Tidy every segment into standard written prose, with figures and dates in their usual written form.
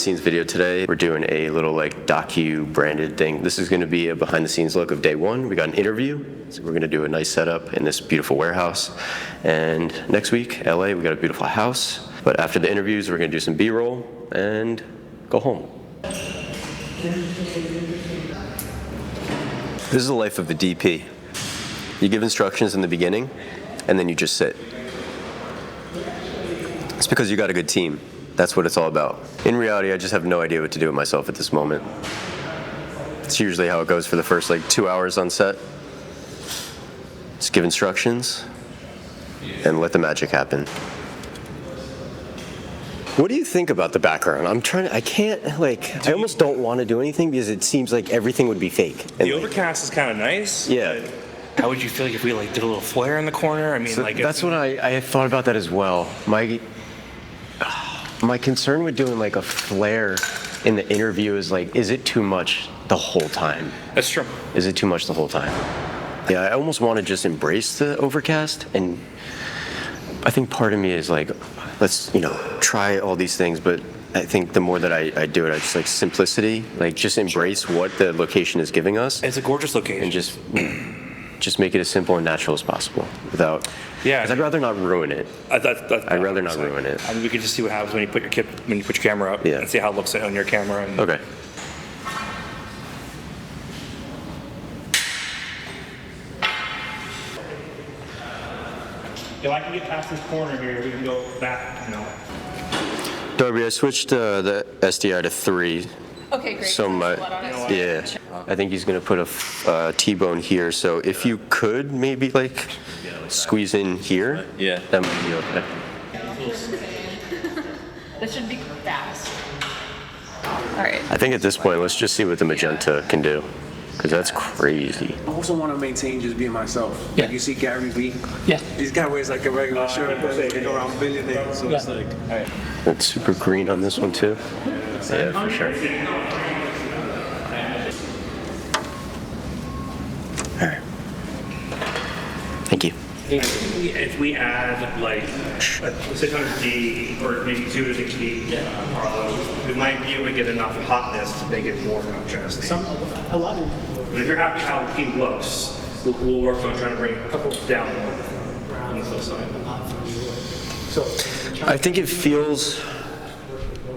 scenes video today. We're doing a little like DOCU branded thing. This is gonna be a behind the scenes look of day one. We got an interview, so we're gonna do a nice setup in this beautiful warehouse. And next week, LA, we got a beautiful house. But after the interviews, we're gonna do some B-roll and go home. This is the life of a DP. You give instructions in the beginning, and then you just sit. It's because you got a good team. That's what it's all about. In reality, I just have no idea what to do with myself at this moment. It's usually how it goes for the first 2 hours on set. Just give instructions and let the magic happen. What do you think about the background? I almost don't want to do anything because it seems like everything would be fake. The overcast is kind of nice. Yeah. How would you feel if we did a little flare in the corner? I mean, that's what I thought about that as well. My concern with doing a flare in the interview is it too much the whole time? That's true. Is it too much the whole time? Yeah, I almost want to just embrace the overcast, and I think part of me is let's try all these things, but I think the more that I do it, I just simplicity, just embrace what the location is giving us. It's a gorgeous location. And just make it as simple and natural as possible without. Yeah. Because I'd rather not ruin it. I'd rather not ruin it. I mean, we could just see what happens when you put your camera up. Yeah. And see how it looks on your camera. And okay. If I can get past this corner here, we can go back. Darby, I switched the SDI to 3. Okay, great. So I think he's gonna put a T-bone here. So if you could maybe squeeze in here, yeah, that might be okay. This should be fast. All right. I think at this point, let's just see what the magenta can do, because that's crazy. I also want to maintain just being myself. Yeah. You see Gary Vee? Yeah. This guy wears a regular shirt, but they go around billionaire, so it's All right. It's super green on this one too. Yeah, for sure. All right. Thank you. If we add a 600D or maybe 2 to 6D, we might be able to get enough hotness to make it more contrasting. But if you're happy how the team looks, we'll work on trying to bring a couple down on the flip side. I think it feels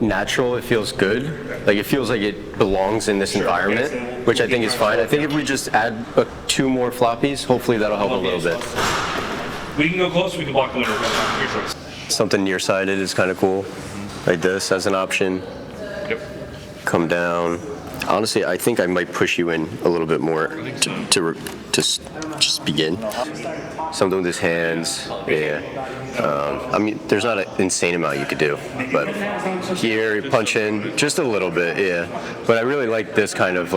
natural. It feels good. It feels like it belongs in this environment, which I think is fine. I think if we just add 2 more floppies, hopefully that'll help a little bit. We can go close. We can block the window. Something nearsighted is kind of cool, like this as an option. Yep. Come down. Honestly, I think I might push you in a little bit more to just begin. Something with his hands, yeah. I mean, there's not an insane amount you could do, but here, you punch in just a little bit, yeah. But I really like this kind of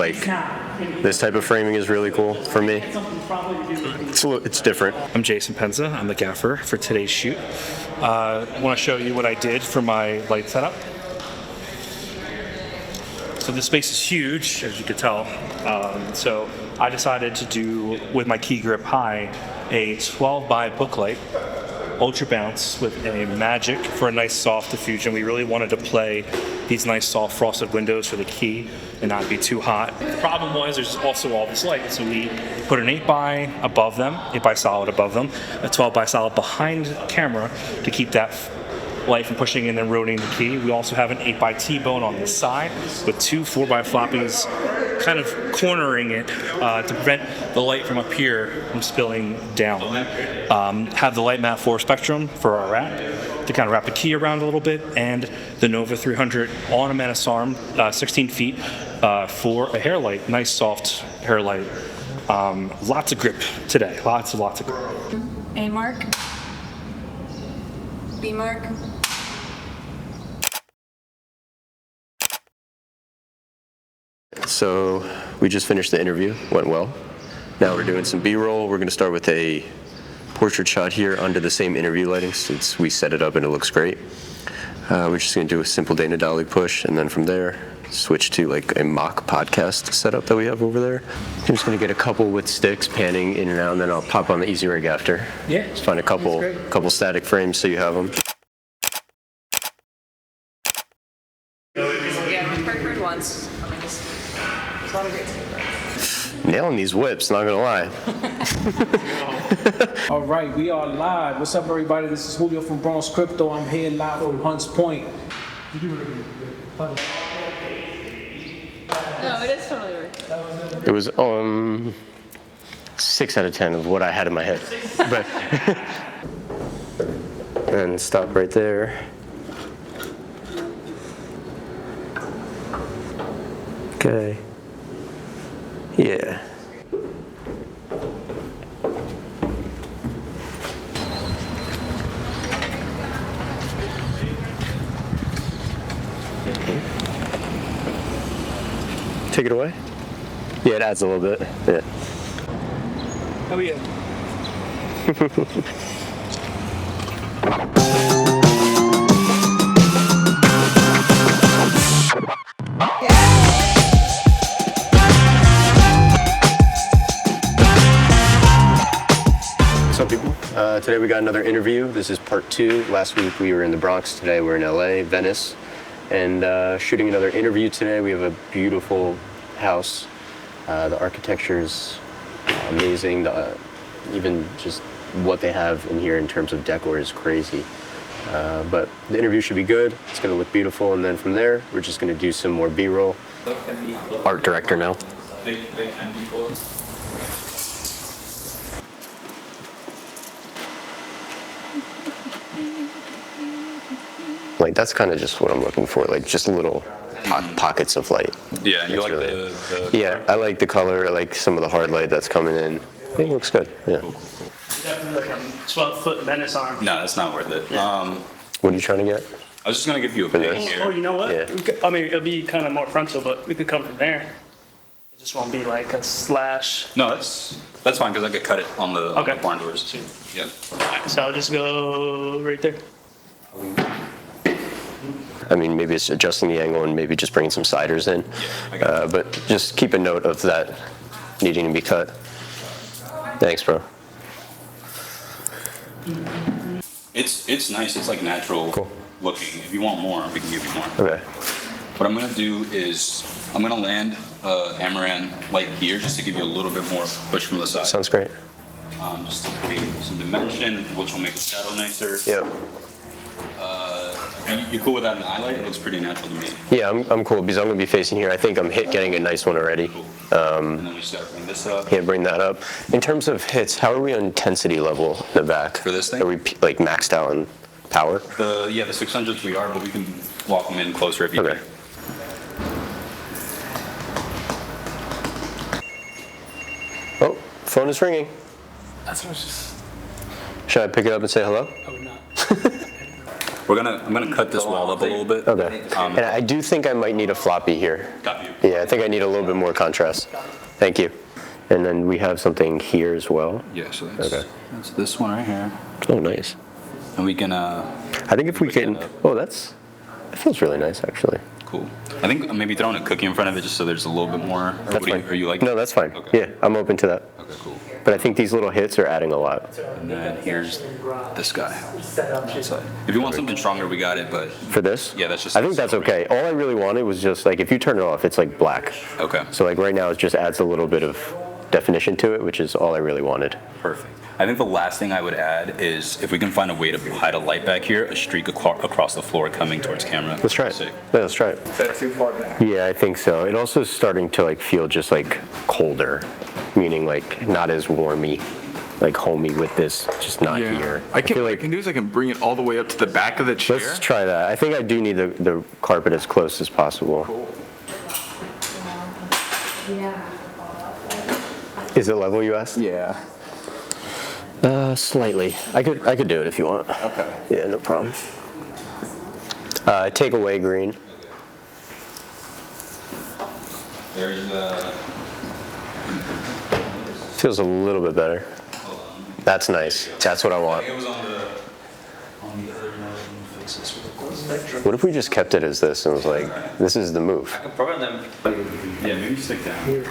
this type of framing is really cool for me. It's different. I'm Jason Penza. I'm the gaffer for today's shoot. I want to show you what I did for my light setup. So this space is huge, as you can tell. So I decided to do, with my key grip high, a 12 by book light, ultra bounce with a magic for a nice soft diffusion. We really wanted to play these nice soft frosted windows for the key and not be too hot. The problem was there's also all this light, so we put an 8 by above them, 8 by solid above them, a 12 by solid behind the camera to keep that light from pushing in and rotating the key. We also have an 8 by T-bone on this side with 2 4 by floppies kind of cornering it to prevent the light from up here from spilling down. Have the light mat 4 spectrum for our wrap to kind of wrap the key around a little bit, and the Nova 300 on-a-menace arm, 16 feet for a hair light, nice soft hair light. Lots of grip today, lots of grip. A mark. B mark. So we just finished the interview, went well. Now we're doing some B-roll. We're gonna start with a portrait shot here under the same interview lighting since we set it up and it looks great. We're just gonna do a simple Dana dolly push, and then from there, switch to a mock podcast setup that we have over there. I'm just gonna get a couple with sticks, panning in and out, and then I'll pop on the easy rig after. Yeah. Just find a couple static frames so you have them. So record once. It's not a great thing. Nailing these whips, not gonna lie. All right, we are live. What's up, everybody? This is Julio from Bronx Crypto. I'm here live from Hunts Point. No, it is totally worth it. It was 6 out of 10 of what I had in my head. But and stop right there. Okay. Yeah. Take it away? Yeah, it adds a little bit. Yeah. Oh yeah. What's up, people? Today we got another interview. This is part 2. Last week we were in the Bronx. Today we're in LA, Venice, and shooting another interview today. We have a beautiful house. The architecture is amazing. Even just what they have in here in terms of decor is crazy. But the interview should be good. It's going to look beautiful, and then from there we're just going to do some more B-roll. Art director now. Like, that's kind of just what I'm looking for, like just little pockets of light. Yeah, you It's like really- the Yeah, I like the color, I like some of the hard light that's coming in. I think it looks good, yeah. Definitely like a 12-foot Venice arm. No, that's not worth it. What are you trying to get? I was just gonna give you a For pic this? Oh, here. you know what? Yeah. I mean, it'll be kind of more frontal, but we could come from there. It just won't be like a slash. No, that's fine because I could cut it on the Okay. barn doors. Yeah. So I'll just go right there. I mean, maybe it's adjusting the angle and maybe just bringing some sliders in. I got it. But just keep a note of that needing to be cut. Thanks, bro. It's nice. It's like natural Cool. looking. If you want more, we can give you more. Okay. What I'm gonna do is I'm gonna land Amaran light here just to give you a little bit more push from the side. Sounds great. Just to create some dimension, which will make the shadow nicer. Yep. You cool with that in the highlight? It looks pretty natural to me. Yeah, I'm cool because I'm going to be facing here. I think I'm getting a nice one already. And then we start bringing this up. Can't bring that up. In terms of hits, how are we on intensity level in the back? For this thing? Are we like maxed out on power? The 600s we are, but we can walk them in closer if you Okay. need. Oh, phone is ringing. That's what I was just. Should I pick it up and say hello? I would not. I'm gonna cut this wall up a little bit. Okay. And I do think I might need a floppy here. Got you. Yeah, I think I need a little bit more contrast. Thank you. And then we have something here as well. Yeah, so Okay. that's this one right here. Oh, nice. And we can, I think if we can, that feels really nice actually. cool. I think maybe throwing a cookie in front of it just so there's a little bit more. That's fine. Are you like? No, that's fine. Okay. Yeah, I'm open to that. Okay, cool. But I think these little hits are adding a lot. And then here's this guy. That side. If you want something stronger, we got it, but For this? Yeah, that's just- I think that's okay. All I really wanted was just like, if you turn it off, it's like black. okay. So like right now, it just adds a little bit of definition to it, which is all I really wanted. Perfect. I think the last thing I would add is if we can find a way to hide a light back here, a streak across the floor coming towards camera. Let's try it. Sick. Yeah, let's try it. Is that too far back? Yeah, I think so. It also is starting to like feel just like colder, meaning like not as warmy, like homey with this, just not here. I can, feel what I like can do is I can bring it all the way up to the back of the chair. let's try that. I think I do need the carpet as close as possible. Is it level, you asked? Yeah. Slightly. I could do it if you want. Okay. Yeah, no problem. Take away green. There's Feels a little bit better. That's nice. That's what I want. It was on the other What if we just kept it as this and was like, this is the move? Yeah, maybe stick down.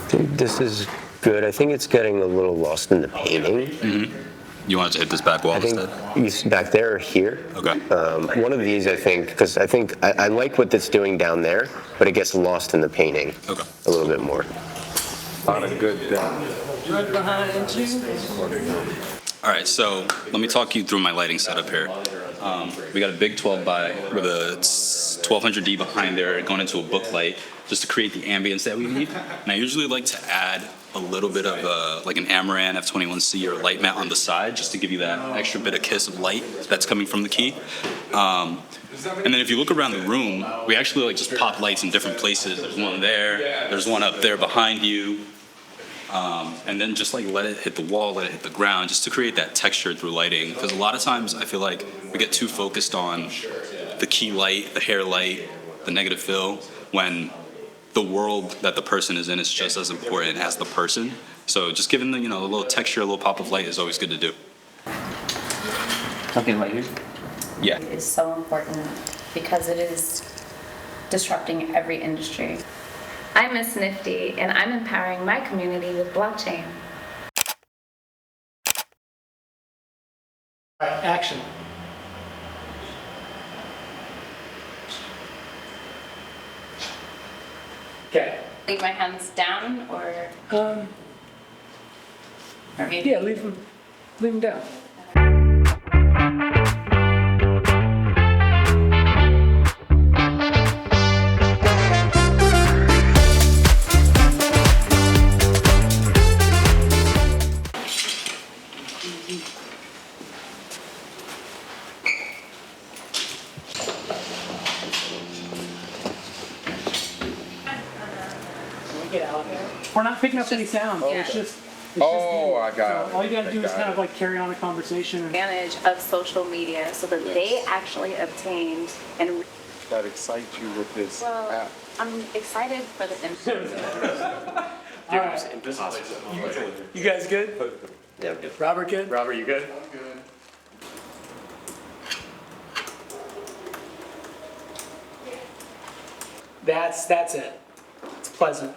Dude, this is good. I think it's getting a little lost in the painting. You wanted to hit this back wall I think instead? these back there or here. Okay. One of these, I think, because I like what it's doing down there, but it gets lost in the painting Okay. a little bit more. Lot of good. All right, so let me talk you through my lighting setup here. We got a big 12 by with a 1200D behind there going into a book light just to create the ambience that we need. And I usually like to add a little bit of like an Amaran F21C or a light mat on the side just to give you that extra bit of kiss of light that's coming from the key. And then if you look around the room, we actually like just pop lights in different places. There's one there, there's one up there behind you. And then just like let it hit the wall, let it hit the ground, just to create that texture through lighting. Because a lot of times I feel like we get too focused on the key light, the hair light, the negative fill, when the world that the person is in is just as important as the person. So just giving them, a little texture, a little pop of light is always good to do. Something like this? Yeah. Is so important because it is disrupting every industry. I'm Miss Nifty, and I'm empowering my community with blockchain. Action. Okay. Leave my hands down, or maybe Yeah, leave them down. We're not picking up any sound. It's just. Oh, I got it. All you gotta do I is got kind it. of like carry on a conversation. advantage of social media so that they actually obtained and That excites you with this well, app. I'm excited for the All right. You guys good? Yeah. Robert good? Robert, you good? That's it. It's pleasant.